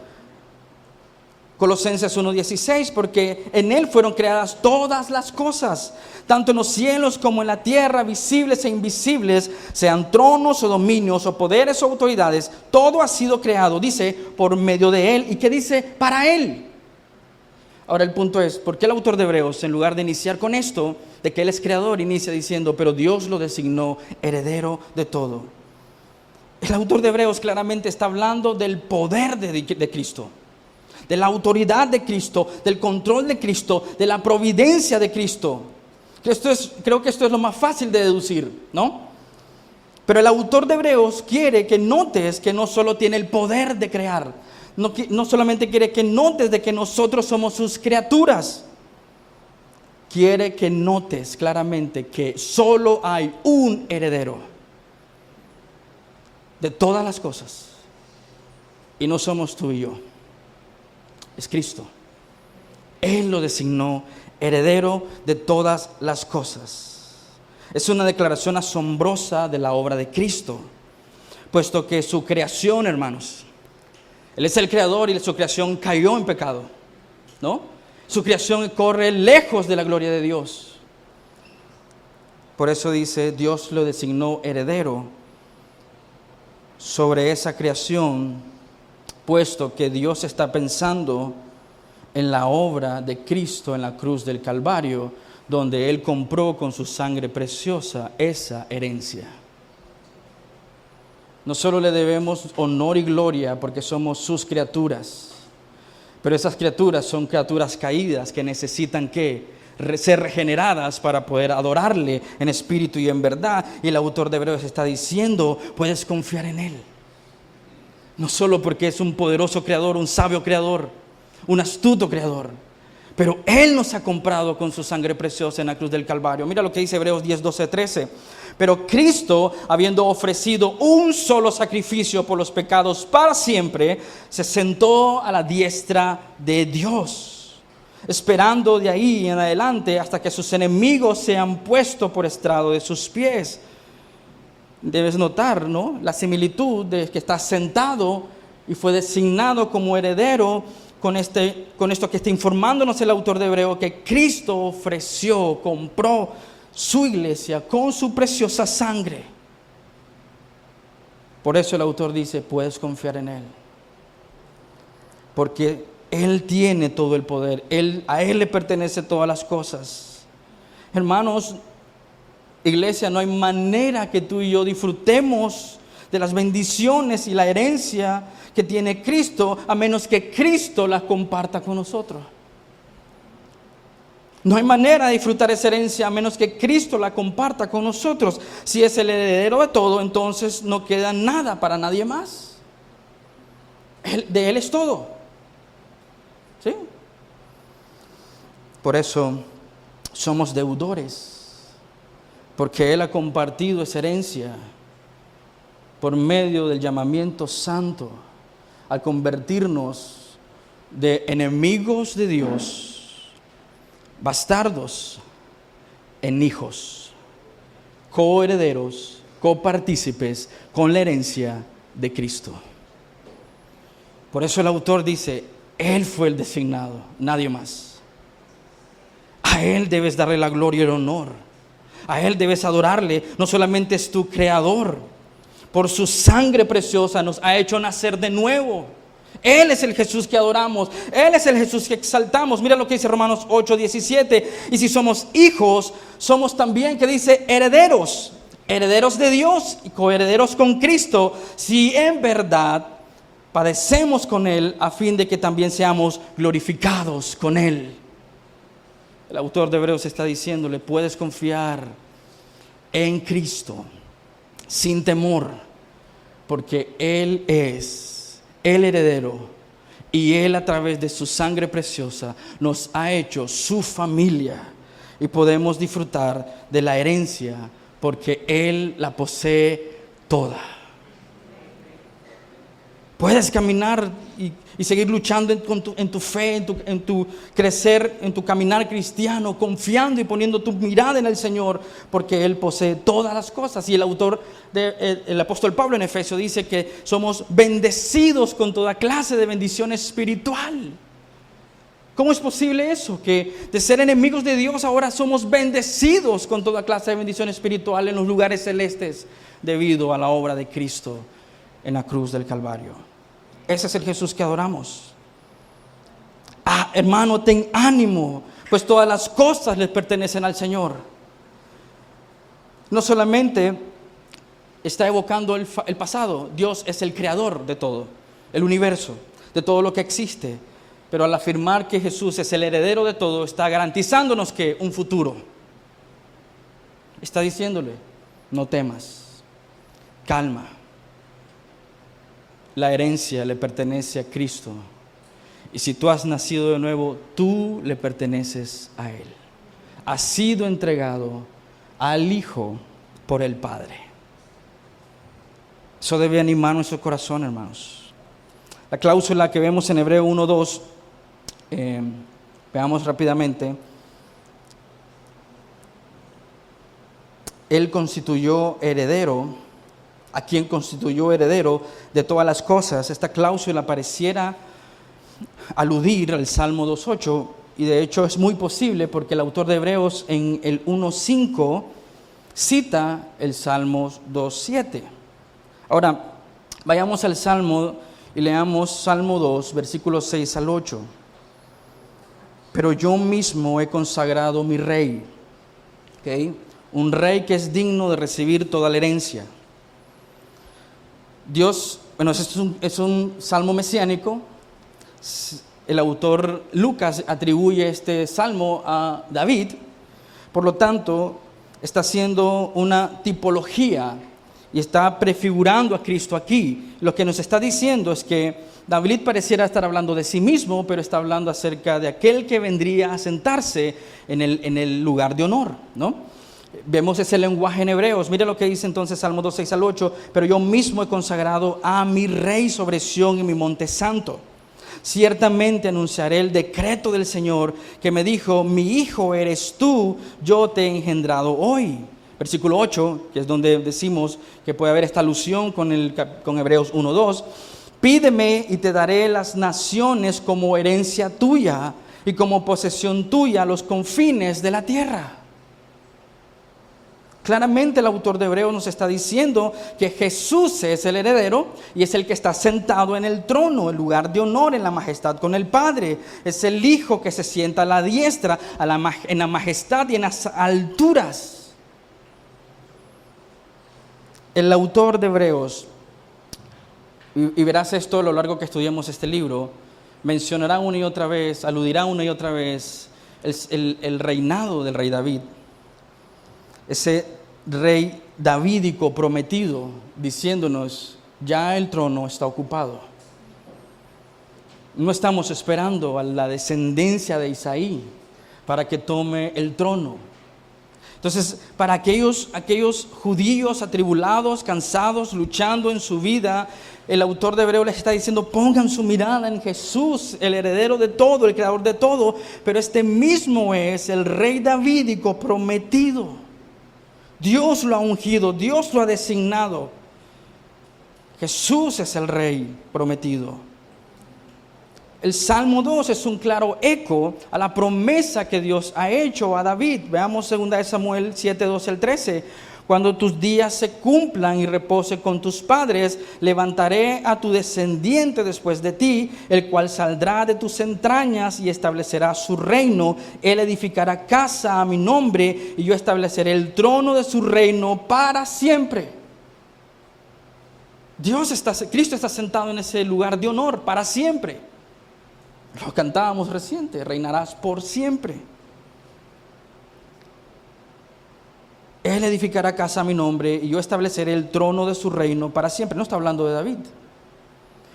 Colosenses 1:16, porque en Él fueron creadas todas las cosas, tanto en los cielos como en la tierra, visibles e invisibles, sean tronos o dominios o poderes o autoridades, todo ha sido creado, dice, por medio de Él. ¿Y qué dice? Para Él. Ahora el punto es, ¿por qué el autor de Hebreos, en lugar de iniciar con esto, de que Él es creador, inicia diciendo, pero Dios lo designó heredero de todo? El autor de Hebreos claramente está hablando del poder de Cristo, de la autoridad de Cristo, del control de Cristo, de la providencia de Cristo. Creo que esto es lo más fácil de deducir, ¿no? Pero el autor de Hebreos quiere que notes que no solo tiene el poder de crear, no solamente quiere que notes de que nosotros somos sus criaturas, quiere que notes claramente que solo hay un heredero de todas las cosas, y no somos tú y yo, es Cristo. Él lo designó heredero de todas las cosas. Es una declaración asombrosa de la obra de Cristo, puesto que su creación, hermanos, Él es el creador y su creación cayó en pecado, ¿no? Su creación corre lejos de la gloria de Dios. Por eso dice, Dios lo designó heredero sobre esa creación, puesto que Dios está pensando en la obra de Cristo en la cruz del Calvario, donde Él compró con su sangre preciosa esa herencia. No solo le debemos honor y gloria porque somos sus criaturas, pero esas criaturas son criaturas caídas que necesitan ser regeneradas para poder adorarle en espíritu y en verdad. Y el autor de Hebreos está diciendo, puedes confiar en Él. No solo porque es un poderoso creador, un sabio creador, un astuto creador, pero Él nos ha comprado con su sangre preciosa en la cruz del Calvario. Mira lo que dice Hebreos 10, 12, 13. Pero Cristo, habiendo ofrecido un solo sacrificio por los pecados para siempre, se sentó a la diestra de Dios, esperando de ahí en adelante hasta que sus enemigos sean puestos por estrado de sus pies. Debes notar, ¿no?, la similitud de que está sentado y fue designado como heredero con esto que está informándonos el autor de Hebreo, que Cristo ofreció, compró su iglesia con su preciosa sangre. Por eso el autor dice, puedes confiar en Él, porque Él tiene todo el poder, a Él le pertenece todas las cosas. Hermanos, iglesia, no hay manera que tú y yo disfrutemos de las bendiciones y la herencia que tiene Cristo, a menos que Cristo las comparta con nosotros. No hay manera de disfrutar esa herencia a menos que Cristo la comparta con nosotros. Si es el heredero de todo, entonces no queda nada para nadie más. De Él es todo. ¿Sí? Por eso somos deudores, porque Él ha compartido esa herencia por medio del llamamiento santo, al convertirnos de enemigos de Dios, bastardos, en hijos, coherederos, copartícipes con la herencia de Cristo. Por eso el autor dice, Él fue el designado, nadie más. A Él debes darle la gloria y el honor. A Él debes adorarle. No solamente es tu creador, por su sangre preciosa nos ha hecho nacer de nuevo. Él es el Jesús que adoramos, Él es el Jesús que exaltamos. Mira lo que dice Romanos 8:17. Y si somos hijos, somos también, que dice, herederos, herederos de Dios y coherederos con Cristo, si en verdad padecemos con Él, a fin de que también seamos glorificados con Él. El autor de Hebreos está diciéndole, puedes confiar en Cristo sin temor, porque Él es el heredero y Él, a través de su sangre preciosa, nos ha hecho su familia y podemos disfrutar de la herencia porque Él la posee toda. Puedes caminar y seguir luchando en tu fe, en tu crecer, en tu caminar cristiano, confiando y poniendo tu mirada en el Señor, porque Él posee todas las cosas. Y el autor, el apóstol Pablo en Efesios, dice que somos bendecidos con toda clase de bendición espiritual. ¿Cómo es posible eso? Que de ser enemigos de Dios ahora somos bendecidos con toda clase de bendición espiritual en los lugares celestes debido a la obra de Cristo en la cruz del Calvario. Ese es el Jesús que adoramos. Hermano, ten ánimo, pues todas las cosas les pertenecen al Señor. No solamente está evocando el pasado, Dios es el creador de todo, el universo, de todo lo que existe. Pero al afirmar que Jesús es el heredero de todo, está garantizándonos que un futuro. Está diciéndole, no temas, calma. La herencia le pertenece a Cristo. Y si tú has nacido de nuevo, tú le perteneces a Él. Has sido entregado al Hijo por el Padre. Eso debe animar nuestro corazón, hermanos. La cláusula que vemos en Hebreo 1:2, veamos rápidamente. Él constituyó heredero, a quien constituyó heredero de todas las cosas. Esta cláusula pareciera aludir al Salmo 2:8, y de hecho es muy posible porque el autor de Hebreos en el 1:5 cita el Salmo 2:7. Ahora, vayamos al Salmo y leamos Salmo 2, versículos 6 al 8. Pero yo mismo he consagrado mi rey, ¿okay? Un rey que es digno de recibir toda la herencia. Dios, bueno, es un salmo mesiánico. El autor Lucas atribuye este salmo a David. Por lo tanto, está haciendo una tipología y está prefigurando a Cristo aquí. Lo que nos está diciendo es que David pareciera estar hablando de sí mismo, pero está hablando acerca de aquel que vendría a sentarse en el lugar de honor, ¿no? Vemos ese lenguaje en Hebreos. Mire lo que dice entonces Salmo 2, 6 al 8. Pero yo mismo he consagrado a mi rey sobre Sión y mi monte santo. Ciertamente anunciaré el decreto del Señor que me dijo, mi hijo eres tú, yo te he engendrado hoy. Versículo 8, que es donde decimos que puede haber esta alusión con Hebreos 1:2. Pídeme y te daré las naciones como herencia tuya y como posesión tuya los confines de la tierra. Claramente el autor de Hebreos nos está diciendo que Jesús es el heredero y es el que está sentado en el trono, el lugar de honor en la majestad con el Padre. Es el Hijo que se sienta a la diestra, en la majestad y en las alturas. El autor de Hebreos, y verás esto a lo largo que estudiemos este libro, mencionará una y otra vez, aludirá una y otra vez el reinado del rey David. Ese rey davídico prometido, diciéndonos, ya el trono está ocupado. No estamos esperando a la descendencia de Isaí para que tome el trono. Entonces, para aquellos judíos atribulados, cansados, luchando en su vida, el autor de Hebreos les está diciendo, pongan su mirada en Jesús, el heredero de todo, el creador de todo, pero este mismo es el rey davídico prometido. Dios lo ha ungido, Dios lo ha designado. Jesús es el rey prometido. El Salmo 2 es un claro eco a la promesa que Dios ha hecho a David. Veamos 2 Samuel 7, 12 al 13. Cuando tus días se cumplan y repose con tus padres, levantaré a tu descendiente después de ti, el cual saldrá de tus entrañas y establecerá su reino. Él edificará casa a mi nombre y yo estableceré el trono de su reino para siempre. Cristo está sentado en ese lugar de honor para siempre. Lo cantábamos reciente, reinarás por siempre. Él edificará casa a mi nombre y yo estableceré el trono de su reino para siempre. No está hablando de David.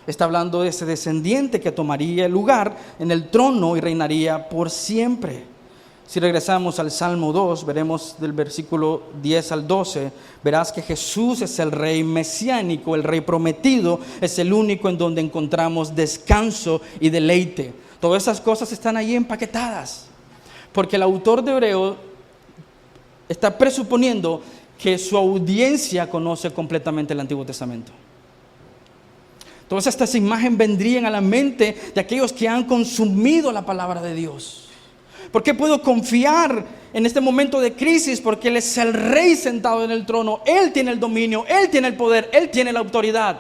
Está hablando de ese descendiente que tomaría el lugar en el trono y reinaría por siempre. Si regresamos al Salmo 2, veremos del versículo 10 al 12, verás que Jesús es el rey mesiánico, el rey prometido, es el único en donde encontramos descanso y deleite. Todas esas cosas están allí empaquetadas, porque el autor de Hebreos está presuponiendo que su audiencia conoce completamente el Antiguo Testamento. Todas estas imágenes vendrían a la mente de aquellos que han consumido la palabra de Dios. ¿Por qué puedo confiar en este momento de crisis? Porque Él es el Rey sentado en el trono. Él tiene el dominio, Él tiene el poder, Él tiene la autoridad.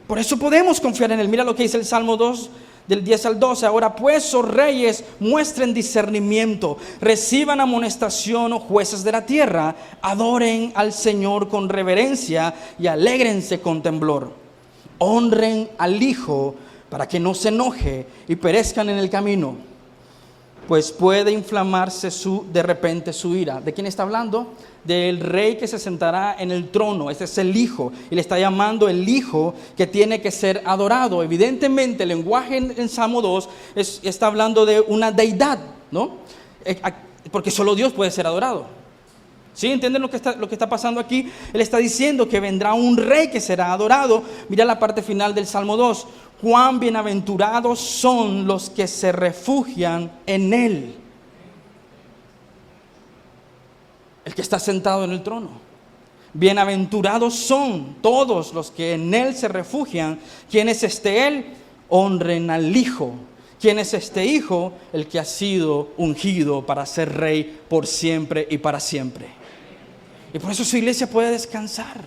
Por eso podemos confiar en Él. Mira lo que dice el Salmo 2, del 10 al 12. Ahora pues, oh reyes, muestren discernimiento, reciban amonestación, oh jueces de la tierra, adoren al Señor con reverencia y alégrense con temblor. Honren al Hijo para que no se enoje y perezcan en el camino, pues puede inflamarse de repente su ira. ¿De quién está hablando? Del rey que se sentará en el trono. Ese es el Hijo, y le está llamando el Hijo que tiene que ser adorado. Evidentemente el lenguaje en Salmo 2 está hablando de una deidad, ¿no? Porque solo Dios puede ser adorado. ¿Sí? ¿Entienden lo que está pasando aquí? Él está diciendo que vendrá un rey que será adorado. Mira la parte final del Salmo 2. Cuán bienaventurados son los que se refugian en Él. El que está sentado en el trono. Bienaventurados son todos los que en Él se refugian. ¿Quién es este Él? Honren al Hijo. ¿Quién es este Hijo? El que ha sido ungido para ser rey por siempre y para siempre. Y por eso su iglesia puede descansar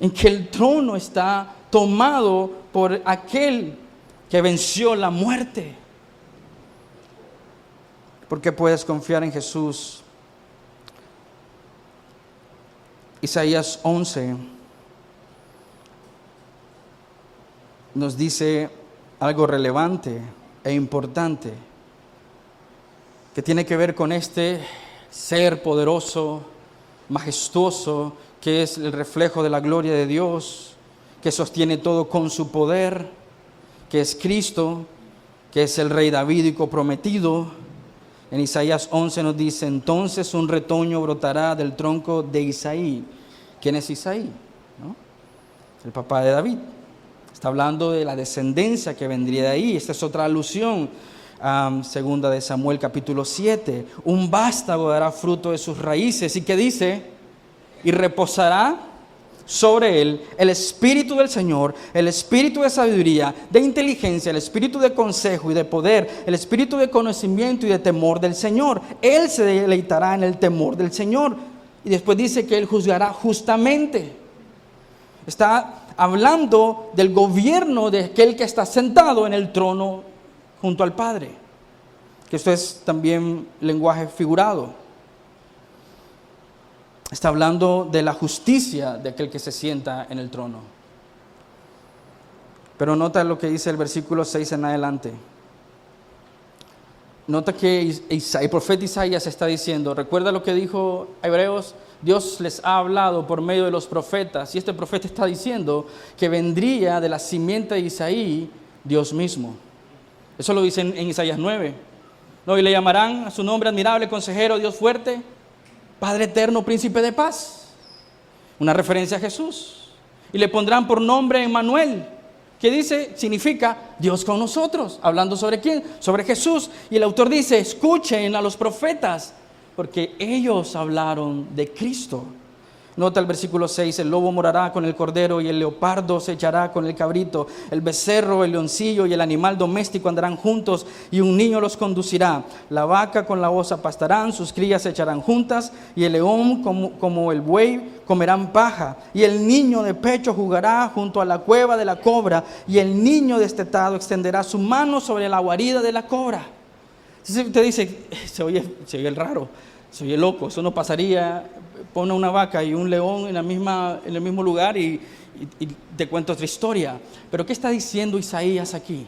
en que el trono está tomado por aquel que venció la muerte. Porque puedes confiar en Jesús. Isaías 11 nos dice algo relevante e importante que tiene que ver con este ser poderoso, majestuoso, que es el reflejo de la gloria de Dios, que sostiene todo con su poder, que es Cristo, que es el rey davídico prometido. En Isaías 11 nos dice: entonces un retoño brotará del tronco de Isaí. ¿Quién es Isaí? ¿No? El papá de David. Está hablando de la descendencia que vendría de ahí. Esta es otra alusión a segunda de Samuel capítulo 7. Un vástago dará fruto de sus raíces. ¿Y qué dice? Y reposará sobre él el espíritu del Señor, el espíritu de sabiduría, de inteligencia, el espíritu de consejo y de poder, el espíritu de conocimiento y de temor del Señor. Él se deleitará en el temor del Señor. Y después dice que Él juzgará justamente. Está hablando del gobierno de aquel que está sentado en el trono junto al Padre. Que esto es también lenguaje figurado. Está hablando de la justicia de aquel que se sienta en el trono. Pero nota lo que dice el versículo 6 en adelante. Nota que el profeta Isaías está diciendo, recuerda lo que dijo Hebreos, Dios les ha hablado por medio de los profetas, y este profeta está diciendo que vendría de la simiente de Isaí Dios mismo. Eso lo dice en Isaías 9. ¿No? Y le llamarán a su nombre admirable, consejero, Dios fuerte, Padre eterno, príncipe de paz. Una referencia a Jesús. Y le pondrán por nombre Emmanuel, que dice, significa Dios con nosotros. Hablando sobre quién, sobre Jesús. Y el autor dice, escuchen a los profetas, porque ellos hablaron de Cristo. Nota el versículo 6, el lobo morará con el cordero y el leopardo se echará con el cabrito, el becerro, el leoncillo y el animal doméstico andarán juntos y un niño los conducirá. La vaca con la osa pastarán, sus crías se echarán juntas y el león como el buey comerán paja. Y el niño de pecho jugará junto a la cueva de la cobra y el niño destetado extenderá su mano sobre la guarida de la cobra. Entonces usted dice, se oye raro, se oye loco, eso no pasaría. Pone una vaca y un león en el mismo lugar y te cuento otra historia. Pero ¿qué está diciendo Isaías aquí?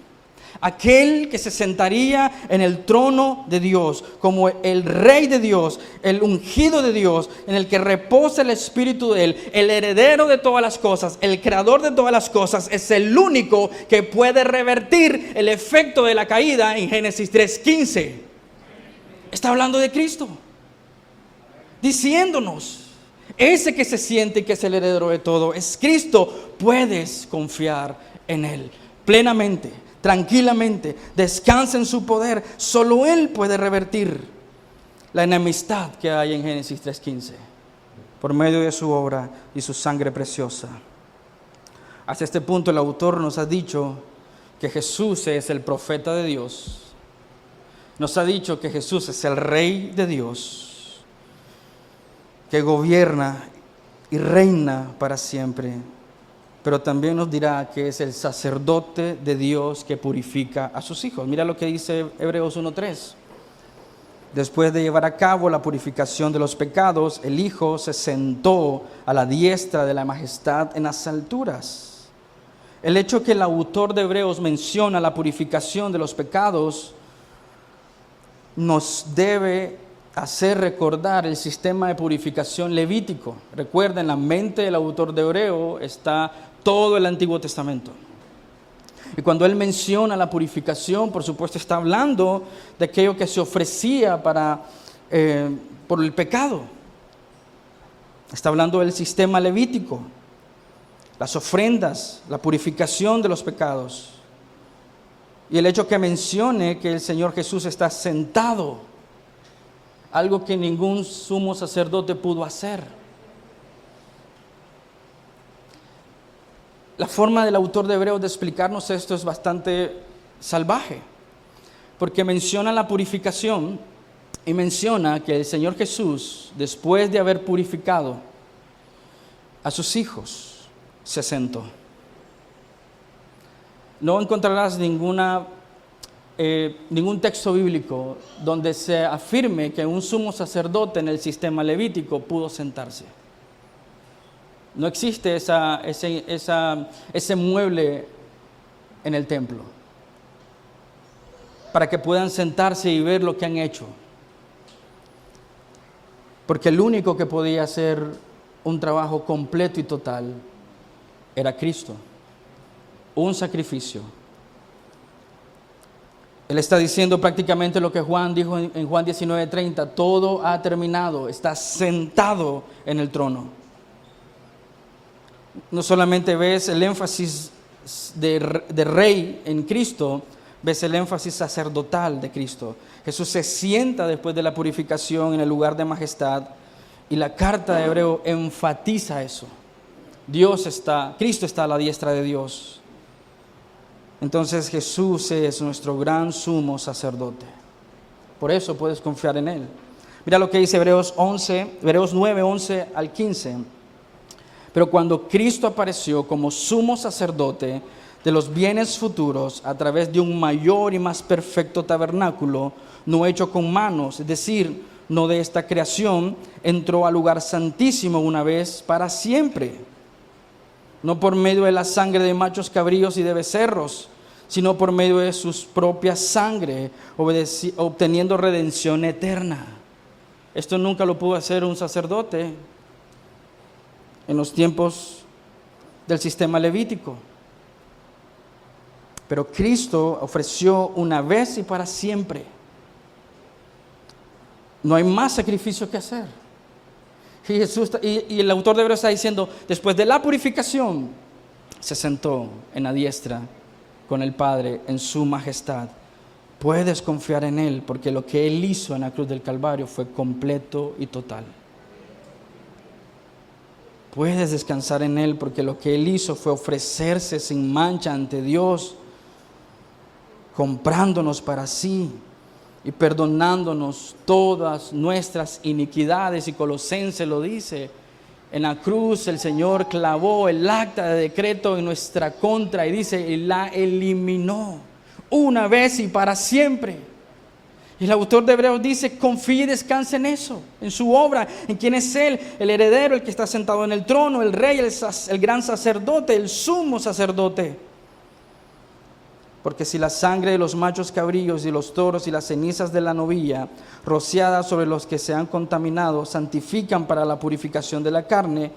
Aquel que se sentaría en el trono de Dios, como el rey de Dios, el ungido de Dios, en el que reposa el espíritu de Él, el heredero de todas las cosas, el creador de todas las cosas, es el único que puede revertir el efecto de la caída en Génesis 3:15. Está hablando de Cristo, diciéndonos, ese que se siente y que es el heredero de todo es Cristo. Puedes confiar en Él plenamente, tranquilamente, descansa en su poder. Solo Él puede revertir la enemistad que hay en Génesis 3:15 por medio de su obra y su sangre preciosa. Hasta este punto el autor nos ha dicho que Jesús es el profeta de Dios. Nos ha dicho que Jesús es el Rey de Dios, que gobierna y reina para siempre. Pero también nos dirá que es el sacerdote de Dios que purifica a sus hijos. Mira lo que dice Hebreos 1:3. Después de llevar a cabo la purificación de los pecados, el Hijo se sentó a la diestra de la majestad en las alturas. El hecho que el autor de Hebreos menciona la purificación de los pecados nos debe hacer recordar el sistema de purificación levítico. Recuerda, en la mente del autor de Hebreos está todo el Antiguo Testamento. Y cuando él menciona la purificación, por supuesto está hablando de aquello que se ofrecía por el pecado. Está hablando del sistema levítico, las ofrendas, la purificación de los pecados. Y el hecho que mencione que el Señor Jesús está sentado, algo que ningún sumo sacerdote pudo hacer. La forma del autor de Hebreos de explicarnos esto es bastante salvaje, porque menciona la purificación y menciona que el Señor Jesús, después de haber purificado a sus hijos, se sentó. No encontrarás ningún texto bíblico donde se afirme que un sumo sacerdote en el sistema levítico pudo sentarse. No existe ese mueble en el templo para que puedan sentarse y ver lo que han hecho. Porque el único que podía hacer un trabajo completo y total era Cristo. Un sacrificio. Él está diciendo prácticamente lo que Juan dijo en Juan 19:30. Todo ha terminado. Está sentado en el trono. No solamente ves el énfasis de rey en Cristo, ves el énfasis sacerdotal de Cristo. Jesús se sienta después de la purificación en el lugar de majestad, y la carta de Hebreo enfatiza eso. Cristo está a la diestra de Dios. Entonces Jesús es nuestro gran sumo sacerdote. Por eso puedes confiar en Él. Mira lo que dice Hebreos 9:11 al 15. Pero cuando Cristo apareció como sumo sacerdote de los bienes futuros a través de un mayor y más perfecto tabernáculo, no hecho con manos, es decir, no de esta creación, entró al lugar santísimo una vez para siempre, no por medio de la sangre de machos cabríos y de becerros, sino por medio de sus propias sangre, obteniendo redención eterna. Esto nunca lo pudo hacer un sacerdote en los tiempos del sistema levítico. Pero Cristo ofreció una vez y para siempre. No hay más sacrificio que hacer. Y el autor de Hebreos está diciendo, después de la purificación, se sentó en la diestra con el Padre en su majestad. Puedes confiar en Él, porque lo que Él hizo en la cruz del Calvario fue completo y total. Puedes descansar en Él, porque lo que Él hizo fue ofrecerse sin mancha ante Dios, comprándonos para sí y perdonándonos todas nuestras iniquidades. Y Colosenses lo dice, en la cruz el Señor clavó el acta de decreto en nuestra contra y dice, y la eliminó una vez y para siempre. Y el autor de Hebreos dice, confíe y descanse en eso, en su obra, en quién es Él, el heredero, el que está sentado en el trono, el rey, el gran sacerdote, el sumo sacerdote. Porque si la sangre de los machos cabríos y los toros y las cenizas de la novilla, rociadas sobre los que se han contaminado, santifican para la purificación de la carne,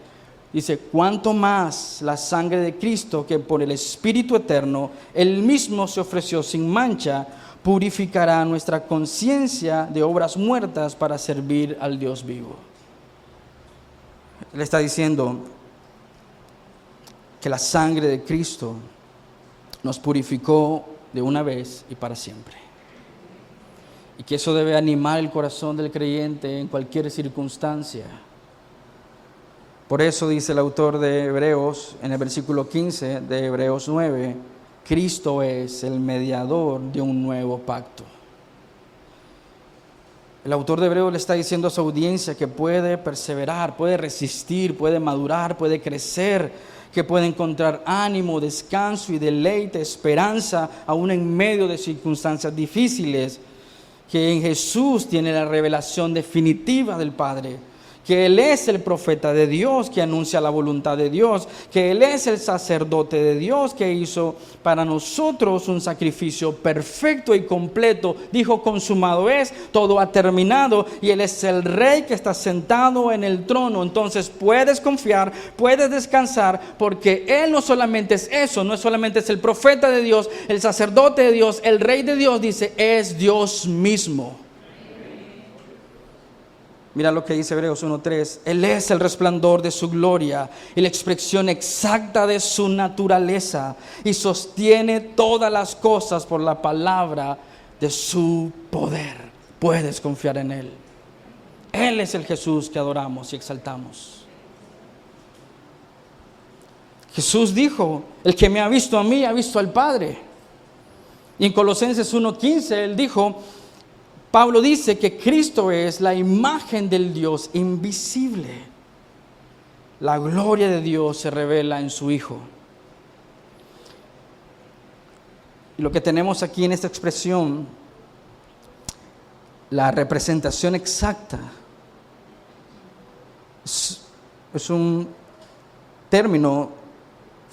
dice, cuánto más la sangre de Cristo, que por el Espíritu eterno, Él mismo se ofreció sin mancha, purificará nuestra conciencia de obras muertas para servir al Dios vivo. Él está diciendo que la sangre de Cristo nos purificó de una vez y para siempre. Y que eso debe animar el corazón del creyente en cualquier circunstancia. Por eso dice el autor de Hebreos, en el versículo 15 de Hebreos 9, Cristo es el mediador de un nuevo pacto. El autor de Hebreos le está diciendo a su audiencia que puede perseverar, puede resistir, puede madurar, puede crecer, que puede encontrar ánimo, descanso y deleite, esperanza, aún en medio de circunstancias difíciles, que en Jesús tiene la revelación definitiva del Padre, que Él es el profeta de Dios que anuncia la voluntad de Dios, que Él es el sacerdote de Dios que hizo para nosotros un sacrificio perfecto y completo. Dijo, consumado es, todo ha terminado, y Él es el Rey que está sentado en el trono. Entonces puedes confiar, puedes descansar, porque Él no solamente es eso, no solamente es el profeta de Dios, el sacerdote de Dios, el Rey de Dios, dice, es Dios mismo. Mira lo que dice Hebreos 1:3. Él es el resplandor de su gloria y la expresión exacta de su naturaleza, y sostiene todas las cosas por la palabra de su poder. Puedes confiar en Él. Él es el Jesús que adoramos y exaltamos. Jesús dijo, el que me ha visto a mí ha visto al Padre. Y en Colosenses 1:15 Él dijo, Pablo dice que Cristo es la imagen del Dios invisible. La gloria de Dios se revela en su Hijo. Y lo que tenemos aquí en esta expresión, la representación exacta, es un término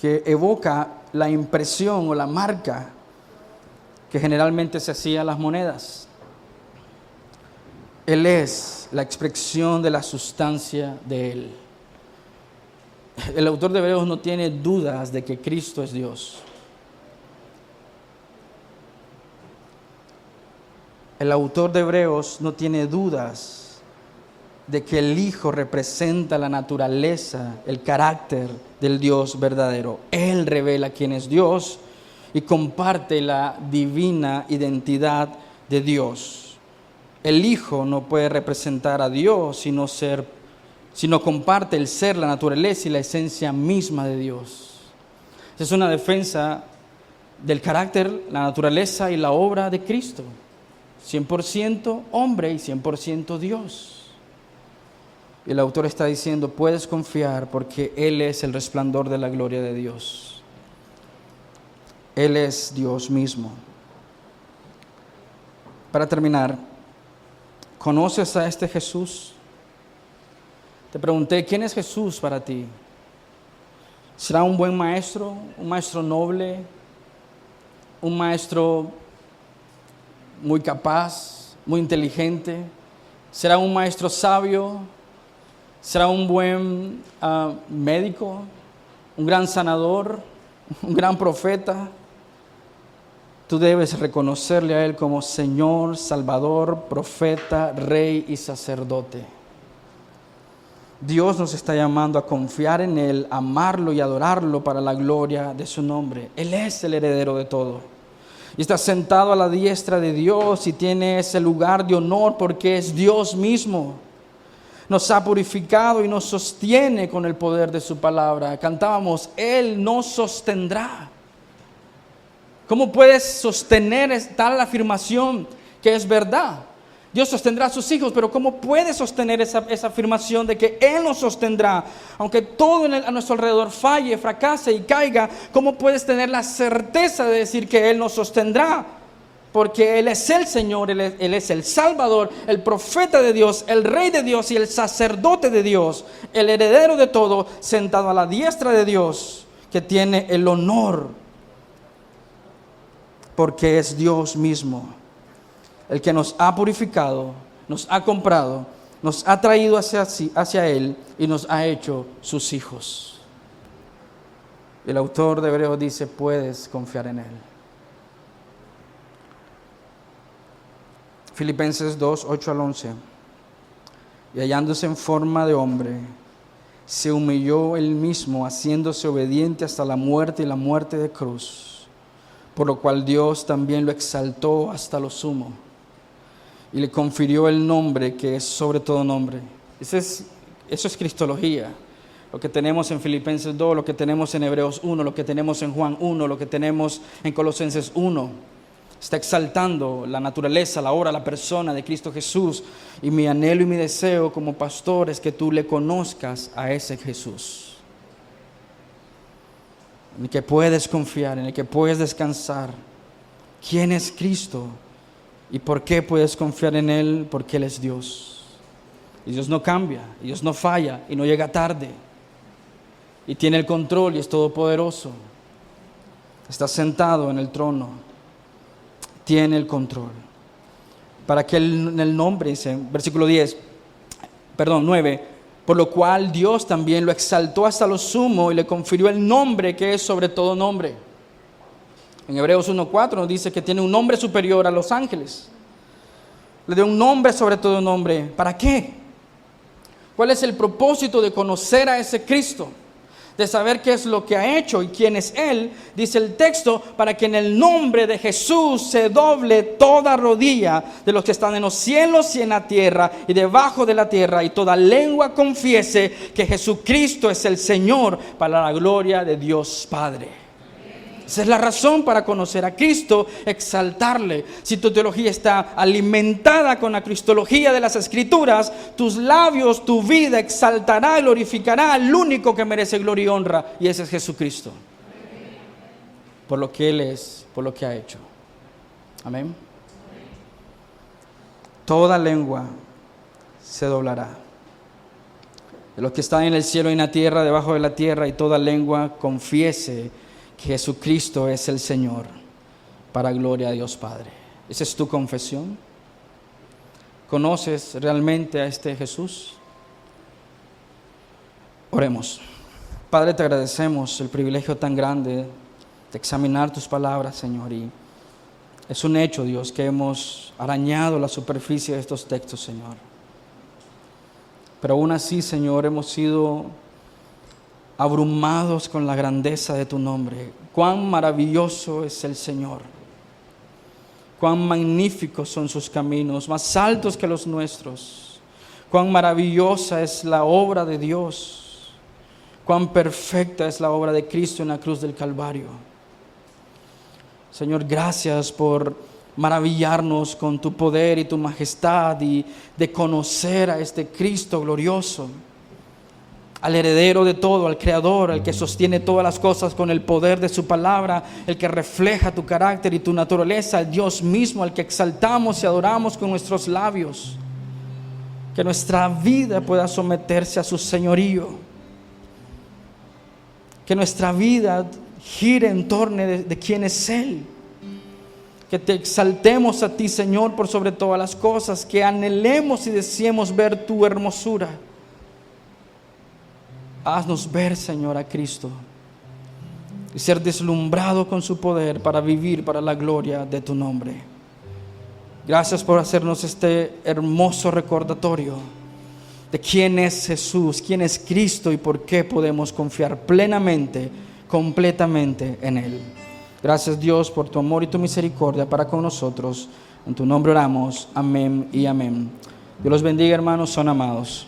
que evoca la impresión o la marca que generalmente se hacía a las monedas. Él es la expresión de la sustancia de Él. El autor de Hebreos no tiene dudas de que Cristo es Dios. El autor de Hebreos no tiene dudas de que el Hijo representa la naturaleza, el carácter del Dios verdadero. Él revela quién es Dios y comparte la divina identidad de Dios. El Hijo no puede representar a Dios sino comparte el ser, la naturaleza y la esencia misma de Dios. Es una defensa del carácter, la naturaleza y la obra de Cristo. 100% hombre y 100% Dios. Y el autor está diciendo, puedes confiar porque Él es el resplandor de la gloria de Dios. Él es Dios mismo. Para terminar, ¿conoces a este Jesús? Te pregunté, ¿quién es Jesús para ti? ¿Será un buen maestro, un maestro noble, un maestro muy capaz, muy inteligente? ¿Será un maestro sabio? ¿Será un buen médico, un gran sanador, un gran profeta? Tú debes reconocerle a Él como Señor, Salvador, profeta, Rey y sacerdote. Dios nos está llamando a confiar en Él, amarlo y adorarlo para la gloria de su nombre. Él es el heredero de todo. Y está sentado a la diestra de Dios y tiene ese lugar de honor porque es Dios mismo. Nos ha purificado y nos sostiene con el poder de su palabra. Cantábamos, Él nos sostendrá. ¿Cómo puedes sostener tal afirmación que es verdad? Dios sostendrá a sus hijos, pero ¿cómo puedes sostener esa afirmación de que Él nos sostendrá? Aunque todo a nuestro alrededor falle, fracase y caiga, ¿cómo puedes tener la certeza de decir que Él nos sostendrá? Porque Él es el Señor, Él es el Salvador, el profeta de Dios, el Rey de Dios y el sacerdote de Dios, el heredero de todo, sentado a la diestra de Dios, que tiene el honor, porque es Dios mismo, el que nos ha purificado, nos ha comprado, nos ha traído hacia Él y nos ha hecho sus hijos. El autor de Hebreos dice, puedes confiar en Él. Filipenses 2, 8 al 11. Y hallándose en forma de hombre, se humilló Él mismo, haciéndose obediente hasta la muerte y la muerte de cruz. Por lo cual Dios también lo exaltó hasta lo sumo y le confirió el nombre que es sobre todo nombre. Eso es cristología. lo que tenemos en Filipenses 2, lo que tenemos en Hebreos 1, lo que tenemos en Juan 1, lo que tenemos en Colosenses 1. Está exaltando la naturaleza, la obra, la persona de Cristo Jesús. Y mi anhelo y mi deseo como pastor es que tú le conozcas a ese Jesús, en el que puedes confiar, en el que puedes descansar. ¿Quién es Cristo? ¿Y por qué puedes confiar en Él? Porque Él es Dios. Y Dios no cambia, y Dios no falla, y no llega tarde. Y tiene el control y es todopoderoso. Está sentado en el trono. Tiene el control. Para que en el nombre, dice, versículo 9, por lo cual Dios también lo exaltó hasta lo sumo y le confirió el nombre que es sobre todo nombre. En Hebreos 1:4 nos dice que tiene un nombre superior a los ángeles. Le dio un nombre sobre todo nombre. ¿Para qué? ¿Cuál es el propósito de conocer a ese Cristo? De saber qué es lo que ha hecho y quién es Él. Dice el texto, para que en el nombre de Jesús se doble toda rodilla de los que están en los cielos y en la tierra y debajo de la tierra, y toda lengua confiese que Jesucristo es el Señor, para la gloria de Dios Padre. Esa es la razón para conocer a Cristo, exaltarle. Si tu teología está alimentada con la cristología de las Escrituras, tus labios, tu vida exaltará y glorificará al único que merece gloria y honra, y ese es Jesucristo. Por lo que Él es, por lo que ha hecho. Amén. Toda lengua se doblará, de los que están en el cielo y en la tierra, debajo de la tierra, y toda lengua confiese que Jesucristo es el Señor, para gloria a Dios Padre. ¿Esa es tu confesión? ¿Conoces realmente a este Jesús? Oremos. Padre, te agradecemos el privilegio tan grande de examinar tus palabras, Señor. Y es un hecho, Dios, que hemos arañado la superficie de estos textos, Señor. Pero aún así, Señor, hemos sido abrumados con la grandeza de tu nombre. Cuán maravilloso es el Señor. Cuán magníficos son sus caminos, más altos que los nuestros. Cuán maravillosa es la obra de Dios. Cuán perfecta es la obra de Cristo en la cruz del Calvario. Señor, gracias por maravillarnos con tu poder y tu majestad, y de conocer a este Cristo glorioso, al heredero de todo, al creador, al que sostiene todas las cosas con el poder de su palabra, el que refleja tu carácter y tu naturaleza, al Dios mismo, al que exaltamos y adoramos con nuestros labios. Que nuestra vida pueda someterse a su señorío. Que nuestra vida gire en torno de quién es Él. Que te exaltemos a ti, Señor, por sobre todas las cosas. Que anhelemos y deseemos ver tu hermosura. Haznos ver, Señor, a Cristo y ser deslumbrado con su poder para vivir para la gloria de tu nombre. Gracias por hacernos este hermoso recordatorio de quién es Jesús, quién es Cristo y por qué podemos confiar plenamente, completamente en Él. Gracias, Dios, por tu amor y tu misericordia para con nosotros. En tu nombre oramos. Amén y amén. Dios los bendiga, hermanos, son amados.